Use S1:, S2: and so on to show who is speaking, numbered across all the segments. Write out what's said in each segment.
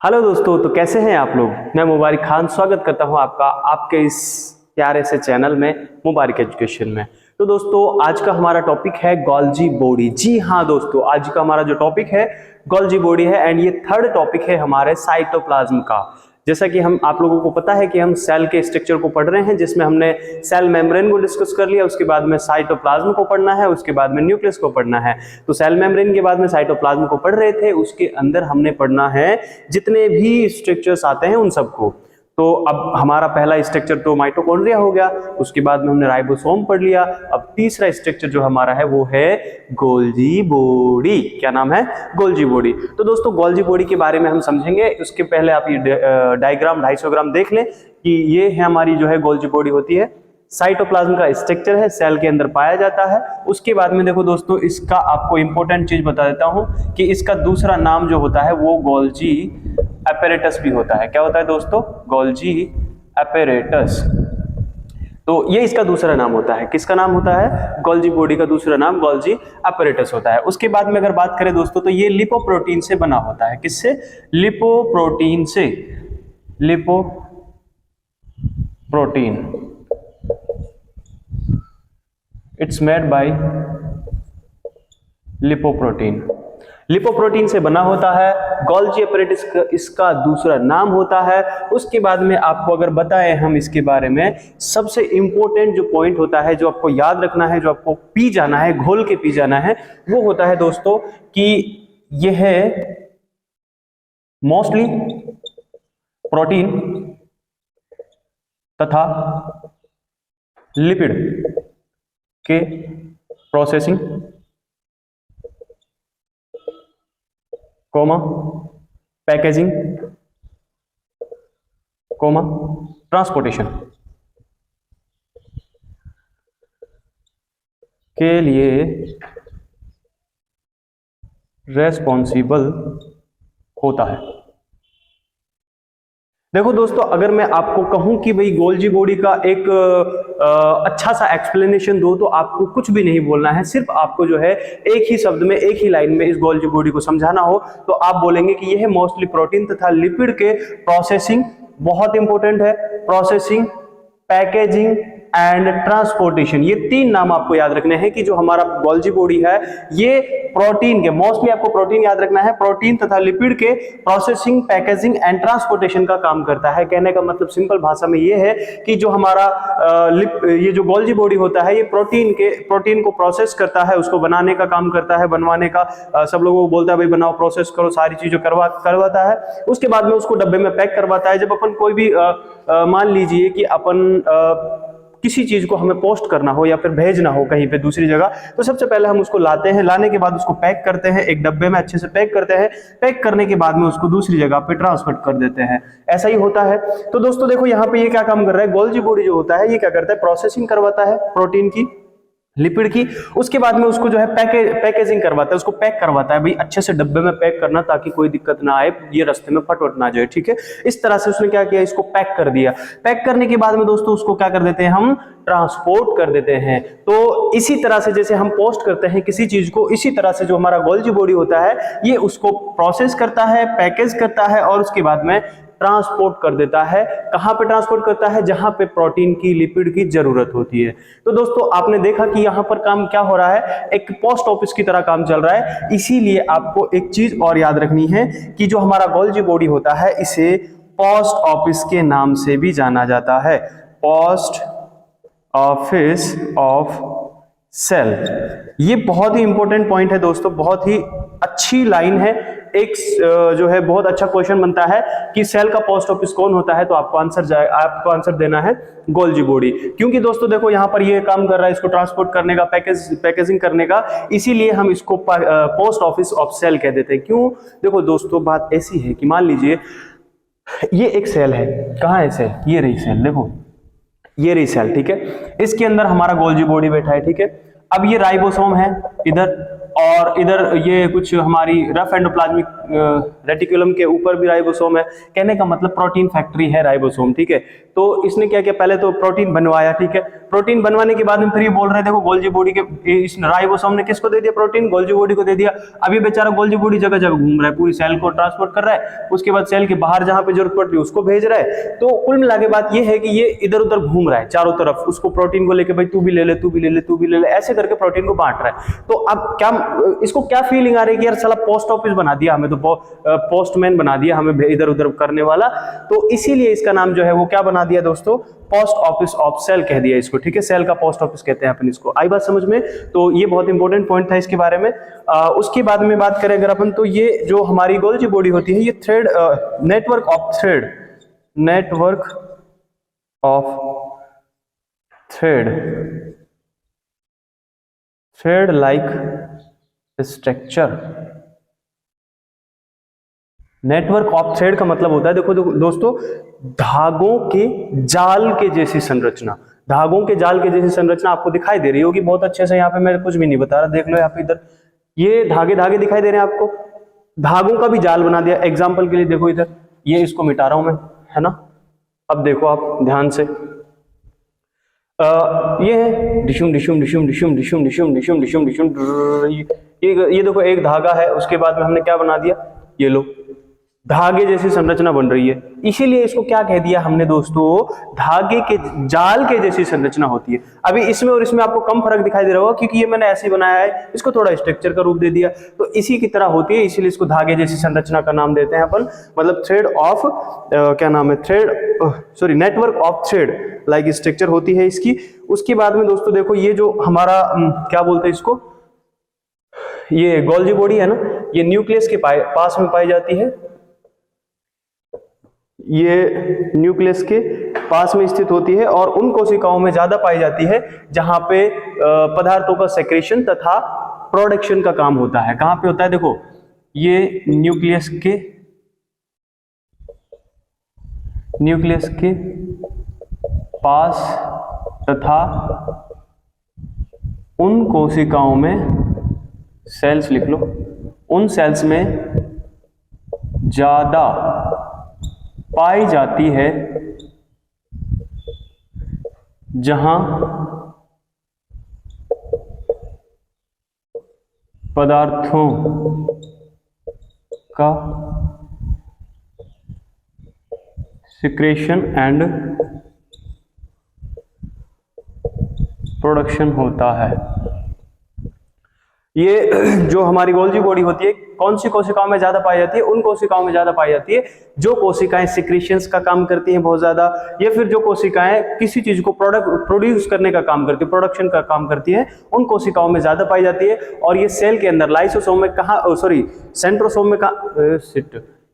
S1: Hello दोस्तों, तो कैसे हैं आप लोग। मैं मुबारिक खान स्वागत करता हूं आपका आपके इस प्यारे से चैनल में मुबारिक एजुकेशन में। तो दोस्तों आज का हमारा टॉपिक है गोल्जी बॉडी। जी हाँ दोस्तों, आज का हमारा जो टॉपिक है गोल्जी बॉडी है एंड ये थर्ड टॉपिक है हमारे साइटोप्लाज्म का। जैसा कि हम आप लोगों को पता है कि हम सेल के स्ट्रक्चर को पढ़ रहे हैं, जिसमें हमने सेल मेम्ब्रेन को डिस्कस कर लिया, उसके बाद में साइटोप्लाज्म को पढ़ना है, उसके बाद में न्यूक्लियस को पढ़ना है। तो सेल मेम्ब्रेन के बाद में साइटोप्लाज्म को पढ़ रहे थे, उसके अंदर हमने पढ़ना है जितने भी स्ट्रक्चर्स आते हैं उन सबको। तो अब हमारा पहला स्ट्रक्चर तो माइटोकॉन्ड्रिया हो गया, उसके बाद में हमने राइबोसोम पढ़ लिया। अब तीसरा स्ट्रक्चर जो हमारा है वो है गोल्जी बॉडी। क्या नाम है? Golgi body. तो दोस्तों गोल्जी बॉडी के बारे में हम समझेंगे। उसके पहले आप ये डायग्राम 250 ग्राम देख लें कि ये है हमारी जो है गोल्जी बॉडी होती है। साइटोप्लाज्म का स्ट्रक्चर है, सेल के अंदर पाया जाता है। उसके बाद में देखो दोस्तों, इसका आपको इंपॉर्टेंट चीज बता देता हूं कि इसका दूसरा नाम जो होता है वो गोल्जी अपैरेटस भी होता है। क्या होता है दोस्तों? Golgi apparatus. तो ये इसका दूसरा नाम होता है। किसका नाम होता है? गोल्जी बॉडी का दूसरा नाम गोल्जी अपैरेटस होता है। उसके बाद में अगर बात करें दोस्तों, तो ये लिपोप्रोटीन से बना होता है। किससे? लिपोप्रोटीन से। Lipoprotein, it's made by lipoprotein. Lipoprotein से बना होता है। गोल्जी अपैरेटस इसका दूसरा नाम होता है। उसके बाद में आपको अगर बताएं हम इसके बारे में, सबसे इंपॉर्टेंट जो पॉइंट होता है, जो आपको याद रखना है, जो आपको पी जाना है, घोल के पी जाना है, वो होता है दोस्तों कि यह है मोस्टली प्रोटीन तथा लिपिड के processing comma packaging comma transportation के लिए रेस्पॉन्सिबल होता है। देखो दोस्तों, अगर मैं आपको कहूं कि भाई गोल्जी बॉडी का एक अच्छा सा एक्सप्लेनेशन दो, तो आपको कुछ भी नहीं बोलना है, सिर्फ आपको जो है एक ही शब्द में, एक ही लाइन में इस गोल्जी बॉडी को समझाना हो तो आप बोलेंगे कि यह मोस्टली प्रोटीन तथा लिपिड के प्रोसेसिंग, बहुत इंपॉर्टेंट है, प्रोसेसिंग, पैकेजिंग एंड ट्रांसपोर्टेशन। ये तीन नाम आपको याद रखने हैं कि जो हमारा गोल्जी बॉडी है ये प्रोटीन के, मोस्टली आपको प्रोटीन याद रखना है, प्रोटीन तथा लिपिड के प्रोसेसिंग, पैकेजिंग एंड ट्रांसपोर्टेशन का काम करता है। कहने का मतलब सिंपल भाषा में ये है कि जो हमारा ये जो गोल्जी बॉडी होता है ये प्रोटीन को प्रोसेस करता है, उसको बनाने का काम करता है, बनवाने का सब लोगों को बोलता है भाई बनाओ, प्रोसेस करो, सारी चीजें करवाता है। उसके बाद में उसको डब्बे में पैक करवाता है। जब अपन कोई भी मान लीजिए कि अपन किसी चीज को हमें पोस्ट करना हो या फिर भेजना हो कहीं पे दूसरी जगह, तो सबसे पहले हम उसको लाते हैं, लाने के बाद उसको पैक करते हैं, एक डब्बे में अच्छे से पैक करते हैं, पैक करने के बाद में उसको दूसरी जगह पे ट्रांसफर कर देते हैं। ऐसा ही होता है। तो दोस्तों देखो यहाँ पे ये क्या काम कर रहा है, गोल्जी बॉडी जो होता है ये क्या करता है, प्रोसेसिंग करवाता है प्रोटीन की, लिपिड की, उसके बाद में उसको जो है पैकेजिंग करवाता है, उसको पैक करवाता है। भाई अच्छे से डब्बे में पैक करना ताकि कोई दिक्कत ना आए, ये रास्ते में फट ना जाए, ठीक है। इस तरह से उसने क्या किया, इसको पैक कर दिया। पैक करने के बाद में दोस्तों उसको क्या कर देते हैं, हम ट्रांसपोर्ट कर देते हैं। तो इसी तरह से जैसे हम पोस्ट करते हैं किसी चीज को, इसी तरह से जो हमारा गोल्जी बॉडी होता है ये उसको प्रोसेस करता है, पैकेज करता है और उसके बाद में ट्रांसपोर्ट कर देता है। कहां पे ट्रांसपोर्ट करता है? जहां पे प्रोटीन की, लिपिड की जरूरत होती है। तो दोस्तों आपने देखा कि यहां पर काम क्या हो रहा है, एक पोस्ट ऑफिस की तरह काम चल रहा है। इसीलिए आपको एक चीज और याद रखनी है कि जो हमारा गोल्जी बॉडी होता है इसे पोस्ट ऑफिस के नाम से भी जाना जाता है, पोस्ट ऑफिस ऑफ सेल। ये बहुत ही इंपॉर्टेंट पॉइंट है दोस्तों, बहुत ही अच्छी लाइन है। एक जो है बहुत अच्छा क्वेश्चन बनता है कि सेल का पोस्ट ऑफिस कौन होता है, तो आपको आंसर देना है गोल्जी बॉडी। क्योंकि दोस्तों देखो यहाँ पर ये काम कर रहा है, इसको ट्रांसपोर्ट करने का, पैकेजिंग करने का, इसीलिए हम इसको पोस्ट ऑफिस ऑफ सेल कह देते हैं। क्यों? देखो दोस्तों बात ऐसी है कि मान लीजिए ये एक सेल है। कहाँ है सेल? ये रही सेल, देखो ये रही सेल, ठीक है। इसके अंदर हमारा गोल्जी बॉडी बैठा है, ठीक है। अब ये राइबोसोम है इधर, और इधर ये कुछ हमारी रफ एंडोप्लाज्मिक रेटिकुलम के ऊपर भी राइबोसोम है। कहने का मतलब प्रोटीन फैक्ट्री है राइबोसोम, ठीक है। तो इसने क्या किया, पहले तो प्रोटीन बनवाया, ठीक है। प्रोटीन बनवाने के बाद में फिर ये बोल रहे थे देखो गोल्जी बॉडी के इस राइबोसोम ने किसको दे दिया, प्रोटीन गोल्जी बॉडी को दे दिया। अभी बेचारा गोल्जी बॉडी जगह जगह घूम रहा है, पूरी सेल को ट्रांसपोर्ट कर रहा है, उसके बाद सेल के बाहर जहां पे जरूरत पड़ती है उसको भेज रहा है। तो कुल मिला के बात ये है कि ये इधर उधर घूम रहा है चारों तरफ, उसको प्रोटीन को लेके भाई तू भी ले ले, तू भी ले ले, तू भी ले ले, ऐसे करके प्रोटीन को बांट रहा है। तो अब क्या इसको क्या फीलिंग आ रही है कि यार साला पोस्ट ऑफिस बना दिया हमें, तो पोस्टमैन बना दिया हमें इधर उधर करने वाला। तो इसीलिए इसका नाम जो है वो क्या बना दिया दोस्तों, पोस्ट ऑफिस ऑफ सेल कह दिया इसको, ठीक है। सेल का पोस्ट ऑफिस कहते हैं अपन इसको। आई बात समझ में? तो ये बहुत इंपॉर्टेंट पॉइंट था इसके बारे में। उसके बाद में बात करें अगर अपन, तो ये जो हमारी गोल्जी बॉडी होती है ये thread network of thread, network of thread, thread like structure. Network of thread का मतलब होता है, देखो दोस्तों, धागों के जाल के जैसी संरचना। धागों के जाल के जैसी संरचना आपको दिखाई दे रही होगी बहुत अच्छे से। यहाँ पे मैं कुछ भी नहीं बता रहा, देख लो यहाँ पे इधर ये धागे धागे दिखाई दे रहे हैं आपको, धागों का भी जाल बना दिया। एग्जाम्पल के लिए देखो इधर, ये इसको मिटा रहा हूं मैं, है ना। अब देखो आप ध्यान से, ये है डिशुम डिशुम डिशुम डिशुम डिशुम डिशुम डिशुम डिशुम डिशुम, ये देखो एक धागा है, उसके बाद में हमने क्या बना दिया, ये लो धागे जैसी संरचना बन रही है। इसीलिए इसको क्या कह दिया हमने दोस्तों, धागे के जाल के जैसी संरचना होती है। अभी इसमें और इसमें आपको कम फर्क दिखाई दे रहा होगा, क्योंकि ये मैंने ऐसे ही बनाया है, इसको थोड़ा स्ट्रक्चर का रूप दे दिया। तो इसी की तरह होती है, इसीलिए इसको धागे जैसी संरचना का नाम देते हैं अपन। मतलब थ्रेड ऑफ क्या नाम है, thread network of thread like structure होती है इसकी। उसके बाद में दोस्तों देखो, ये जो हमारा क्या बोलते हैं इसको, ये गोल्जी बॉडी है ना, ये न्यूक्लियस के पास में पाई जाती है। ये न्यूक्लियस के पास में स्थित होती है और उन कोशिकाओं में ज्यादा पाई जाती है जहां पे पदार्थों का सेक्रेशन तथा प्रोडक्शन का काम होता है। कहां पे होता है, देखो ये न्यूक्लियस के पास तथा उन कोशिकाओं में, सेल्स लिख लो, उन सेल्स में ज्यादा पाई जाती है जहां पदार्थों का सिक्रेशन एंड प्रोडक्शन होता है। ये जो हमारी गोल्जी बॉडी होती है, कौन सी कोशिकाओं में ज्यादा पाई जाती है, उन कोशिकाओं में ज्यादा पाई जाती है जो कोशिकाएं सिक्रीशंस का काम करती हैं बहुत ज्यादा, या फिर जो कोशिकाएं किसी चीज को प्रोड्यूस करने का काम करती है, प्रोडक्शन का काम करती है, उन कोशिकाओं में ज्यादा पाई जाती है। और ये सेल के अंदर लाइसोसोम में सेंट्रोसोम में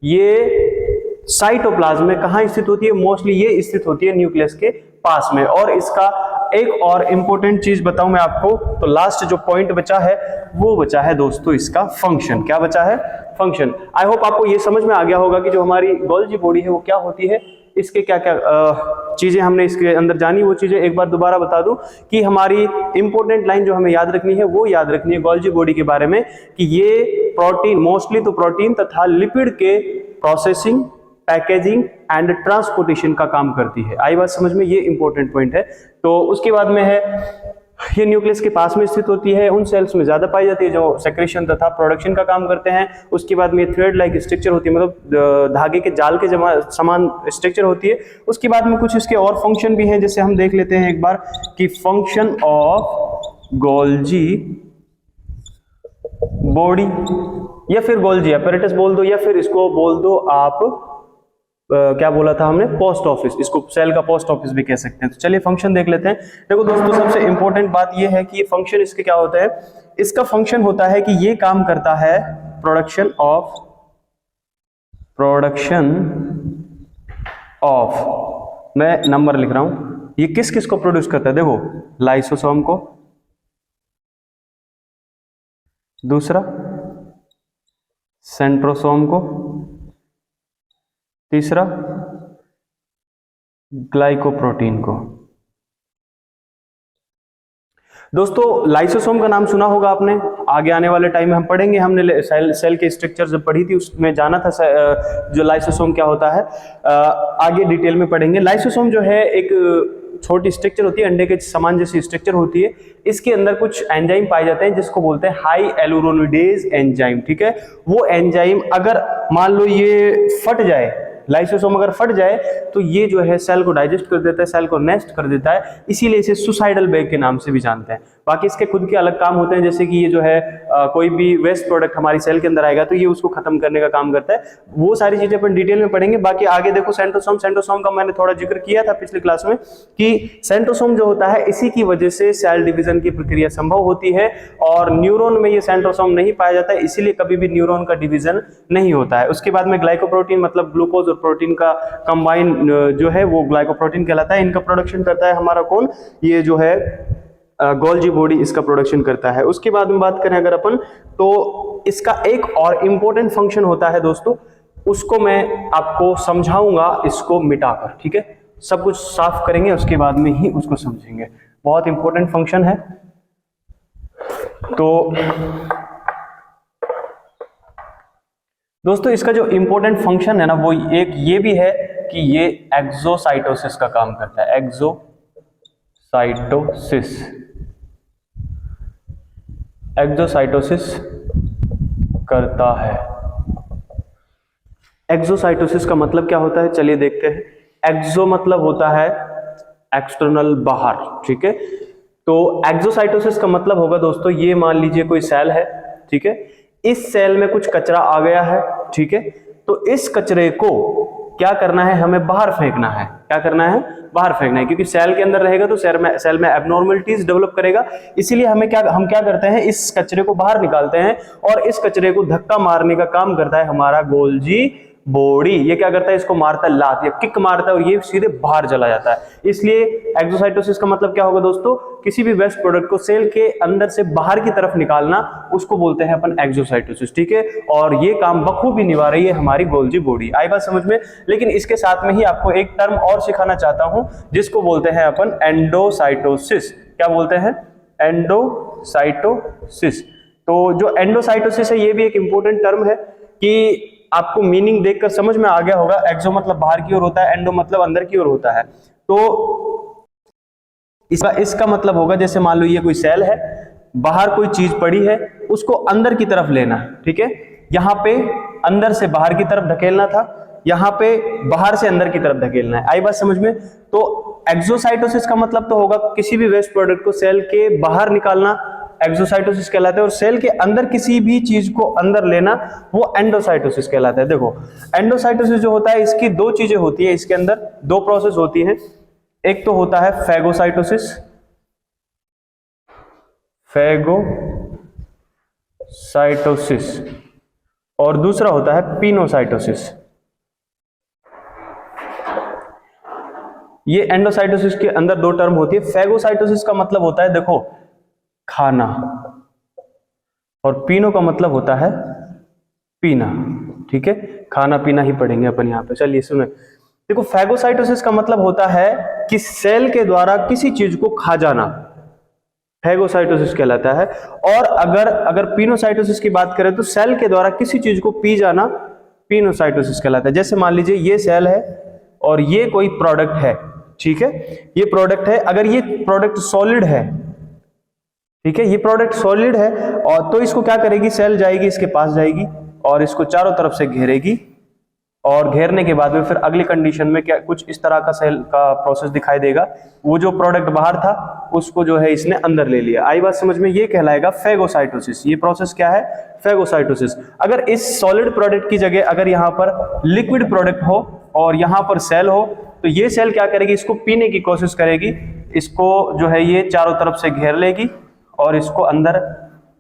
S1: ये साइटोप्लाज्म में कहां स्थित होती है, मोस्टली ये स्थित होती है न्यूक्लियस के पास में। और इसका एक और इंपॉर्टेंट चीज बताऊं मैं आपको, तो लास्ट जो पॉइंट बचा है वो बचा है दोस्तों इसका फंक्शन। क्या बचा है, फंक्शन। आई होप आपको ये समझ में आ गया होगा कि जो हमारी गोल्जी बॉडी है वो क्या होती है, इसके क्या क्या चीजें हमने इसके अंदर जानी। वो चीजें एक बार दोबारा बता दूं कि हमारी इंपॉर्टेंट लाइन जो हमें याद रखनी है वो याद रखनी है गोल्जी बॉडी के बारे में, कि ये प्रोटीन, मोस्टली तो प्रोटीन तथा लिपिड के प्रोसेसिंग, पैकेजिंग एंड ट्रांसपोर्टेशन का काम करती है। आई बात समझ में, ये इंपॉर्टेंट पॉइंट है। तो उसके बाद में है, ये न्यूक्लियस के पास में स्थित होती है, उन सेल्स में ज्यादा पाई जाती है जो सेक्रेशन तथा प्रोडक्शन का काम करते हैं। उसके बाद में थ्रेड लाइक स्ट्रक्चर होती है, मतलब धागे के जाल के समान स्ट्रक्चर होती है। उसके बाद में कुछ इसके और फंक्शन भी हैं, जैसे हम देख लेते हैं एक बार कि फंक्शन ऑफ गोल्जी बॉडी, या फिर गोल्जी apparatus बोल दो, या फिर इसको बोल दो आप क्या बोला था हमने, पोस्ट ऑफिस। इसको सेल का पोस्ट ऑफिस भी कह सकते हैं। तो चलिए फंक्शन देख लेते हैं। देखो दोस्तों, सबसे इंपॉर्टेंट बात यह है कि ये फंक्शन इसके क्या होता है, इसका फंक्शन होता है कि ये काम करता है प्रोडक्शन ऑफ, मैं नंबर लिख रहा हूं, ये किस किस को प्रोड्यूस करता है, देखो लाइसोसोम को, दूसरा सेंट्रोसोम को, तीसरा ग्लाइकोप्रोटीन को। दोस्तों लाइसोसोम का नाम सुना होगा आपने, आगे आने वाले टाइम में हम पढ़ेंगे, हमने सेल के स्ट्रक्चर जब पढ़ी थी उसमें जाना था जो लाइसोसोम क्या होता है, आगे डिटेल में पढ़ेंगे। लाइसोसोम जो है एक छोटी स्ट्रक्चर होती है, अंडे के समान जैसी स्ट्रक्चर होती है। इसके अंदर कुछ एंजाइम पाए जाते हैं जिसको बोलते हैं हाई एलुरोनिडेज एंजाइम, ठीक है। वो एंजाइम अगर मान लो ये फट जाए, लाइसोसोम अगर फट जाए तो ये जो है सेल को डाइजेस्ट कर देता है, सेल को नेस्ट कर देता है, इसीलिए इसे सुसाइडल बैग के नाम से भी जानते हैं। बाकी इसके खुद के अलग काम होते हैं, जैसे कि ये जो है कोई भी वेस्ट प्रोडक्ट हमारी सेल के अंदर आएगा तो ये उसको खत्म करने का काम करता है। वो सारी चीजें अपन डिटेल में पढ़ेंगे। बाकी आगे देखो सेंट्रोसोम, सेंट्रोसोम का मैंने थोड़ा जिक्र किया था पिछली क्लास में कि सेंट्रोसोम जो होता है इसी की वजह से सेल डिवीजन की प्रक्रिया संभव होती है, और न्यूरॉन में ये सेंट्रोसोम नहीं पाया जाता है, इसीलिए कभी भी न्यूरॉन का डिवीजन नहीं होता है। उसके बाद में ग्लाइकोप्रोटीन मतलब ग्लूकोज और प्रोटीन का कंबाइन जो है वो ग्लाइकोप्रोटीन कहलाता है। इनका प्रोडक्शन करता है हमारा कौन, ये जो है गोल्जी बॉडी इसका प्रोडक्शन करता है। उसके बाद में बात करें अगर अपन, तो इसका एक और इंपॉर्टेंट फंक्शन होता है दोस्तों, उसको मैं आपको समझाऊंगा इसको मिटाकर, ठीक है। सब कुछ साफ करेंगे उसके बाद में ही उसको समझेंगे, बहुत इंपॉर्टेंट फंक्शन है। तो दोस्तों इसका जो इंपॉर्टेंट फंक्शन है ना वो एक ये भी है कि ये एक्सोसाइटोसिस का काम करता है। एक्सोसाइटोसिस करता है। एक्सोसाइटोसिस का मतलब क्या होता है, चलिए देखते हैं। एक्सो मतलब होता है एक्सटर्नल, बाहर, ठीक है। तो एक्सोसाइटोसिस का मतलब होगा दोस्तों, ये मान लीजिए कोई सेल है, ठीक है। इस सेल में कुछ कचरा आ गया है, ठीक है। तो इस कचरे को क्या करना है, हमें बाहर फेंकना है। क्या करना है, बाहर फेंकना है, क्योंकि सेल के अंदर रहेगा तो सेल में एबनॉर्मलिटीज डेवलप करेगा। इसीलिए हम क्या करते हैं, इस कचरे को बाहर निकालते हैं, और इस कचरे को धक्का मारने का काम करता है हमारा गोल्जी बॉडी। ये क्या करता है, इसको मारता है, लात या किक मारता है, और ये सीधे बाहर चला जाता है। इसलिए एक्सोसाइटोसिस का मतलब क्या होगा दोस्तों, किसी भी वेस्ट प्रोडक्ट को सेल के अंदर से बाहर की तरफ निकालना, उसको बोलते हैं अपन एक्सोसाइटोसिस, ठीक है। और ये काम बखूबी निभा रही है हमारी गोल्जी बॉडी। आई बात समझ में। लेकिन इसके साथ में ही आपको एक टर्म और सिखाना चाहता हूं जिसको बोलते हैं अपन एंडोसाइटोसिस। क्या बोलते हैं, एंडोसाइटोसिस। तो जो एंडोसाइटोसिस है ये भी एक इंपॉर्टेंट टर्म है कि आपको मीनिंग देखकर समझ में आ गया होगा। एक्सो मतलब बाहर की ओर होता है, एंडो मतलब अंदर की ओर होता है। तो इसका मतलब होगा, जैसे मान लो ये कोई सेल है, बाहर कोई चीज पड़ी है, उसको अंदर की तरफ लेना, ठीक है। यहाँ पे अंदर से बाहर की तरफ धकेलना था, यहाँ पे बाहर से अंदर की तरफ धकेलना है। आई बात समझ में। तो एक्सोसाइटोसिस का मतलब तो होगा किसी भी वेस्ट प्रोडक्ट को सेल के बाहर निकालना, एक्सोसाइटोसिस कहलाता है। और सेल के अंदर किसी भी चीज को अंदर लेना, वो एंडोसाइटोसिस कहलाता है। देखो एंडोसाइटोसिस जो होता है, इसकी दो चीजें होती है, इसके अंदर दो प्रोसेस होती है। एक तो होता है फैगोसाइटोसिस, और दूसरा होता है पिनोसाइटोसिस। ये एंडोसाइटोसिस के अंदर दो टर्म होती है। फैगोसाइटोसिस का मतलब होता है देखो खाना, और पीनो का मतलब होता है पीना, ठीक है। खाना पीना ही पढ़ेंगे अपन यहाँ पे। चलिए सुनो, देखो फैगोसाइटोसिस का मतलब होता है कि सेल के द्वारा किसी चीज को खा जाना, फैगोसाइटोसिस कहलाता है। और अगर पिनोसाइटोसिस की बात करें तो सेल के द्वारा किसी चीज को पी जाना, पिनोसाइटोसिस कहलाता है। जैसे मान लीजिए ये सेल है और ये कोई प्रोडक्ट है, ठीक है। ये प्रोडक्ट है, अगर ये प्रोडक्ट सॉलिड है, ठीक है, ये प्रोडक्ट सॉलिड है, और तो इसको क्या करेगी, सेल जाएगी, इसके पास जाएगी और इसको चारों तरफ से घेरेगी, और घेरने के बाद में फिर अगली कंडीशन में क्या कुछ इस तरह का सेल का प्रोसेस दिखाई देगा। वो जो प्रोडक्ट बाहर था उसको जो है इसने अंदर ले लिया। आई बात समझ में। ये कहलाएगा फैगोसाइटोसिस। ये प्रोसेस क्या है, फैगोसाइटोसिस। अगर इस सॉलिड प्रोडक्ट की जगह अगर यहाँ पर लिक्विड प्रोडक्ट हो और यहाँ पर सेल हो, तो ये सेल क्या करेगी, इसको पीने की कोशिश करेगी, इसको जो है ये चारों तरफ से घेर लेगी और इसको अंदर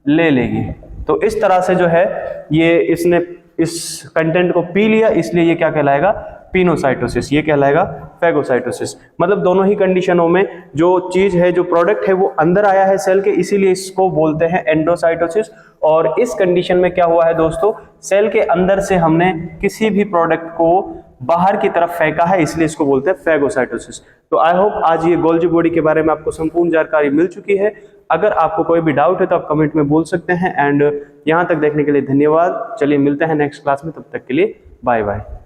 S1: ले लेगी। तो इस तरह से जो है ये इसने इस कंटेंट को पी लिया, इसलिए ये क्या कहलाएगा, पिनोसाइटोसिस। ये कहलाएगा फैगोसाइटोसिस। मतलब दोनों ही कंडीशनों में जो चीज है, जो प्रोडक्ट है, वो अंदर आया है सेल के, इसीलिए इसको बोलते हैं एंडोसाइटोसिस। और इस कंडीशन में क्या हुआ है दोस्तों, सेल के अंदर से हमने किसी भी प्रोडक्ट को बाहर की तरफ फेंका है, इसलिए इसको बोलते हैं फैगोसाइटोसिस। तो आई होप आज ये गोल्जी बॉडी के बारे में आपको संपूर्ण जानकारी मिल चुकी है। अगर आपको कोई भी डाउट है तो आप कमेंट में बोल सकते हैं। एंड यहाँ तक देखने के लिए धन्यवाद। चलिए मिलते हैं नेक्स्ट क्लास में, तब तक के लिए बाय बाय।